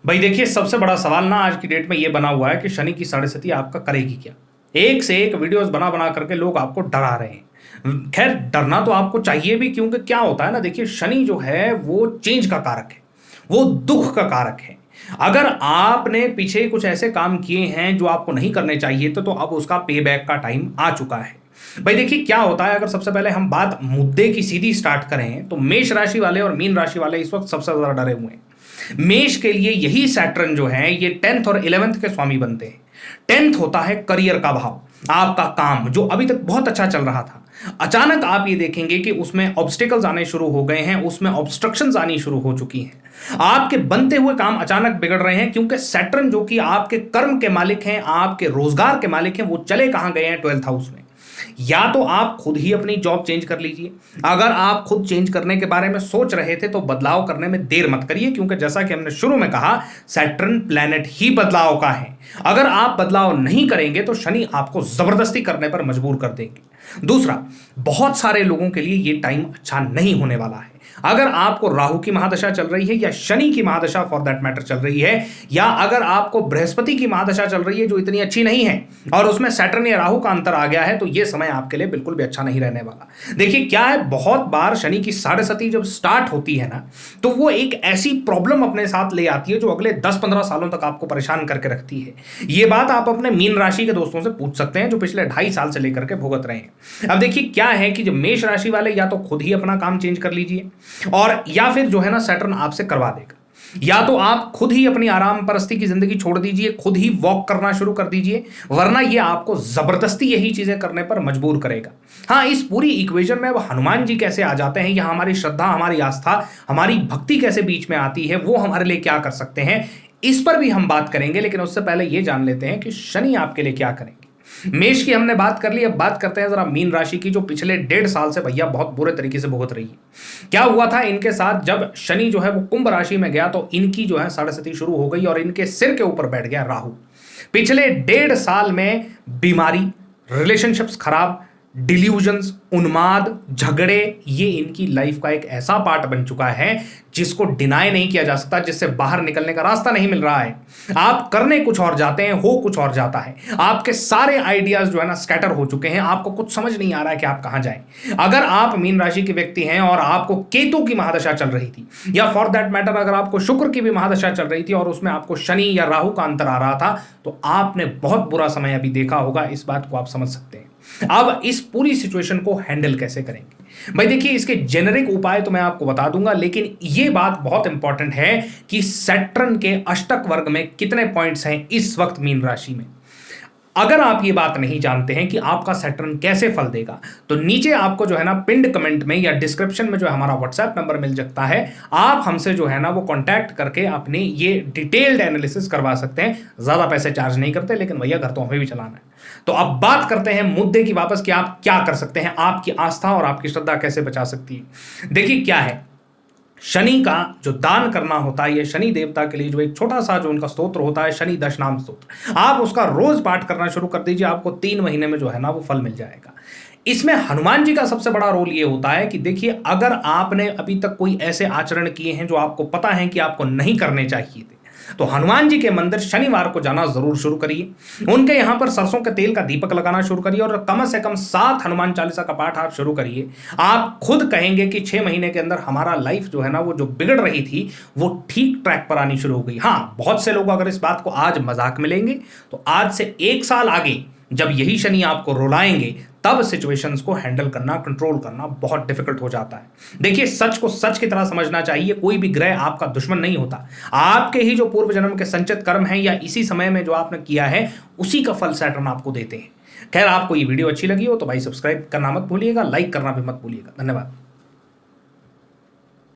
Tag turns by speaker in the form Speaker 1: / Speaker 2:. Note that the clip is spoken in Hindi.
Speaker 1: भाई देखिए, सबसे बड़ा सवाल ना आज की डेट में ये बना हुआ है कि शनि की साढ़े सती आपका करेगी क्या। एक से एक वीडियोस बना बना करके लोग आपको डरा रहे हैं। खैर, डरना तो आपको चाहिए भी, क्योंकि क्या होता है ना, देखिए शनि जो है वो चेंज का कारक है, वो दुख का कारक है। अगर आपने पीछे कुछ ऐसे काम किए हैं जो आपको नहीं करने चाहिए थे, तो अब उसका पे बैक का टाइम आ चुका है। भाई देखिए क्या होता है, अगर सबसे पहले हम बात मुद्दे की सीधी स्टार्ट करें, तो मेष राशि वाले और मीन राशि वाले इस वक्त सबसे ज्यादा डरे हुए हैं। मेष के लिए यही सैटर्न जो है ये 10th और 11th के स्वामी बनते हैं। 10th होता है करियर का भाव, आपका काम जो अभी तक बहुत अच्छा चल रहा था, अचानक आप ये देखेंगे कि उसमें ऑब्स्टिकल्स आने शुरू हो गए हैं, उसमें ऑब्स्ट्रक्शंस आनी शुरू हो चुकी हैं। आपके बनते हुए काम अचानक बिगड़ रहे हैं, क्योंकि सैटर्न जो कि आपके कर्म के मालिक हैं, आपके रोजगार के मालिक हैं, वो चले कहां गए हैं, 12th हाउस में। या तो आप खुद ही अपनी जॉब चेंज कर लीजिए। अगर आप खुद चेंज करने के बारे में सोच रहे थे तो बदलाव करने में देर मत करिए, क्योंकि जैसा कि हमने शुरू में कहा, सैटर्न प्लैनेट ही बदलाव का है। अगर आप बदलाव नहीं करेंगे तो शनि आपको जबरदस्ती करने पर मजबूर कर देंगे। दूसरा, बहुत सारे लोगों के लिए यह टाइम अच्छा नहीं होने वाला है। अगर आपको राहु की महादशा चल रही है, या शनि की महादशा फॉर दैट मैटर चल रही है, या अगर आपको बृहस्पति की महादशा चल रही है जो इतनी अच्छी नहीं है, और उसमें सैटर्न या राहु का अंतर आ गया है, तो यह समय आपके लिए बिल्कुल भी अच्छा नहीं रहने वाला। देखिए क्या है, बहुत बार शनि की साढ़े सती जब स्टार्ट होती है ना, तो वो एक ऐसी प्रॉब्लम अपने साथ ले आती है जो अगले 10-15 सालों तक आपको परेशान करके रखती है। ये बात आप अपने मीन राशि के दोस्तों से पूछ सकते हैं जो पिछले 2.5 साल से लेकर के भुगत रहे हैं। अब देखिए क्या है कि जब मेष राशि वाले या तो खुद ही अपना काम चेंज कर लीजिए, और या फिर जो है ना सैटर्न आपसे करवा देगा। या तो आप खुद ही अपनी आराम परस्ती की जिंदगी छोड़ दीजिए, खुद ही वॉक करना शुरू कर दीजिए, वरना ये आपको जबरदस्ती यही चीजें करने पर मजबूर करेगा। हाँ, इस पूरी इक्वेशन में अब हनुमान जी कैसे आ जाते हैं, या हमारी श्रद्धा, हमारी आस्था, हमारी भक्ति कैसे बीच में आती है, वो हमारे लिए क्या कर सकते हैं, इस पर भी हम बात करेंगे। लेकिन उससे पहले ये जान लेते हैं कि शनि आपके लिए क्या करेंगे। मेष की हमने बात कर ली, अब बात करते हैं जरा मीन राशि की, जो पिछले 1.5 साल से भैया बहुत बुरे तरीके से भुगत रही है। क्या हुआ था इनके साथ, जब शनि जो है वो कुंभ राशि में गया तो इनकी जो है साढ़े सती शुरू हो गई, और इनके सिर के ऊपर बैठ गया राहु। पिछले 1.5 साल में बीमारी, रिलेशनशिप्स खराब, डिल्यूजन्स, उन्माद, झगड़े, ये इनकी लाइफ का एक ऐसा पार्ट बन चुका है जिसको डिनाई नहीं किया जा सकता, जिससे बाहर निकलने का रास्ता नहीं मिल रहा है। आप करने कुछ और जाते हैं, हो कुछ और जाता है। आपके सारे आइडियाज जो है ना स्कैटर हो चुके हैं, आपको कुछ समझ नहीं आ रहा है कि आप कहां जाएं। अगर आप मीन राशि के व्यक्ति हैं और आपको केतु की महादशा चल रही थी, या फॉर दैट मैटर अगर आपको शुक्र की भी महादशा चल रही थी और उसमें आपको शनि या राहु का अंतर आ रहा था, तो आपने बहुत बुरा समय अभी देखा होगा। इस बात को आप समझ सकते हैं। अब इस पूरी सिचुएशन को हैंडल कैसे करेंगे भाई, देखिए इसके जेनेरिक उपाय तो मैं आपको बता दूंगा, लेकिन यह बात बहुत इंपॉर्टेंट है कि सैटर्न के अष्टक वर्ग में कितने पॉइंट्स हैं इस वक्त मीन राशि में। अगर आप ये बात नहीं जानते हैं कि आपका सैटर्न कैसे फल देगा, तो नीचे आपको जो है ना पिंड कमेंट में या डिस्क्रिप्शन में जो है हमारा व्हाट्सएप नंबर मिल सकता है। आप हमसे जो है ना वो कांटेक्ट करके अपने ये डिटेल्ड एनालिसिस करवा सकते हैं। ज्यादा पैसे चार्ज नहीं करते, लेकिन भैया घर तो हमें भी चलाना है। तो अब बात करते हैं मुद्दे की वापस कि आप क्या कर सकते हैं, आपकी आस्था और आपकी श्रद्धा कैसे बचा सकती है। देखिए क्या है, शनि का जो दान करना होता है, ये शनि देवता के लिए जो एक छोटा सा जो उनका स्तोत्र होता है, शनि दशनाम स्तोत्र, आप उसका रोज पाठ करना शुरू कर दीजिए। आपको 3 महीने में जो है ना वो फल मिल जाएगा। इसमें हनुमान जी का सबसे बड़ा रोल ये होता है कि देखिए, अगर आपने अभी तक कोई ऐसे आचरण किए हैं जो आपको पता है कि आपको नहीं करने चाहिए थे, तो हनुमान जी के मंदिर शनिवार को जाना जरूर शुरू करिए। उनके यहां पर सरसों के तेल का दीपक लगाना शुरू करिए, और कम से कम 7 हनुमान चालीसा का पाठ आप शुरू करिए। आप खुद कहेंगे कि 6 महीने के अंदर हमारा लाइफ जो है ना वो जो बिगड़ रही थी वो ठीक ट्रैक पर आनी शुरू हो गई। हाँ, बहुत से लोग अगर इस बात को आज मजाक में लेंगे, तो आज से 1 साल आगे जब यही शनि आपको रुलाएंगे, तब सिचुएशंस को हैंडल करना, कंट्रोल करना बहुत डिफिकल्ट हो जाता है। देखिए, सच को सच की तरह समझना चाहिए। कोई भी ग्रह आपका दुश्मन नहीं होता। आपके ही जो पूर्व जन्म के संचित कर्म हैं, या इसी समय में जो आपने किया है, उसी का फल सैटर्न आपको देते हैं। खैर, आपको ये वीडियो अच्छी लगी हो तो भाई सब्सक्राइब करना मत भूलिएगा, लाइक करना भी मत भूलिएगा। धन्यवाद।